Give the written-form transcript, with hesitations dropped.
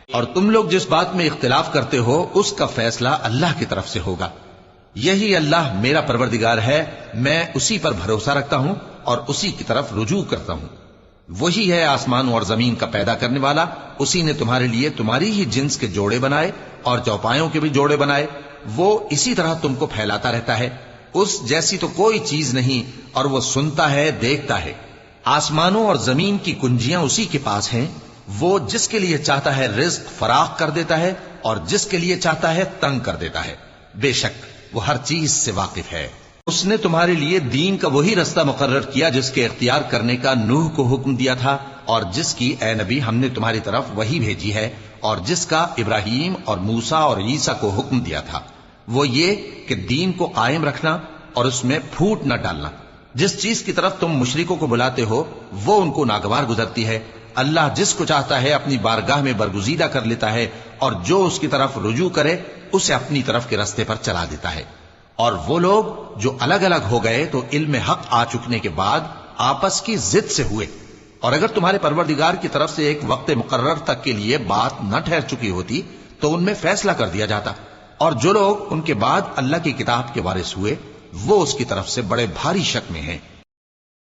اور تم لوگ جس بات میں اختلاف کرتے ہو اس کا فیصلہ اللہ کی طرف سے ہوگا. یہی اللہ میرا پروردگار ہے، میں اسی پر بھروسہ رکھتا ہوں اور اسی کی طرف رجوع کرتا ہوں. وہی ہے آسمانوں اور زمین کا پیدا کرنے والا. اسی نے تمہارے لیے تمہاری ہی جنس کے جوڑے بنائے اور چوپایوں کے بھی جوڑے بنائے. وہ اسی طرح تم کو پھیلاتا رہتا ہے. اس جیسی تو کوئی چیز نہیں، اور وہ سنتا ہے، دیکھتا ہے. آسمانوں اور زمین کی کنجیاں اسی کے پاس ہیں. وہ جس کے لیے چاہتا ہے رزق فراخ کر دیتا ہے اور جس کے لیے چاہتا ہے تنگ کر دیتا ہے. بے شک وہ ہر چیز سے واقف ہے. اس نے تمہارے لیے دین کا وہی رستہ مقرر کیا جس کے اختیار کرنے کا نوح کو حکم دیا تھا، اور جس کی اے نبی ہم نے تمہاری طرف وہی بھیجی ہے، اور جس کا ابراہیم اور موسیٰ اور عیسیٰ کو حکم دیا تھا. وہ یہ کہ دین کو قائم رکھنا اور اس میں پھوٹ نہ ڈالنا. جس چیز کی طرف تم مشرکوں کو بلاتے ہو وہ ان کو ناگوار گزرتی ہے. اللہ جس کو چاہتا ہے اپنی بارگاہ میں برگزیدہ کر لیتا ہے، اور جو اس کی طرف رجوع کرے اسے اپنی طرف کے رستے پر چلا دیتا ہے. اور وہ لوگ جو الگ الگ ہو گئے تو علم حق آ چکنے کے بعد آپس کی ضد سے ہوئے. اور اگر تمہارے پروردگار کی طرف سے ایک وقت مقرر تک کے لیے بات نہ ٹھہر چکی ہوتی تو ان میں فیصلہ کر دیا جاتا. اور جو لوگ ان کے بعد اللہ کی کتاب کے وارث ہوئے وہ اس کی طرف سے بڑے بھاری شک میں ہیں.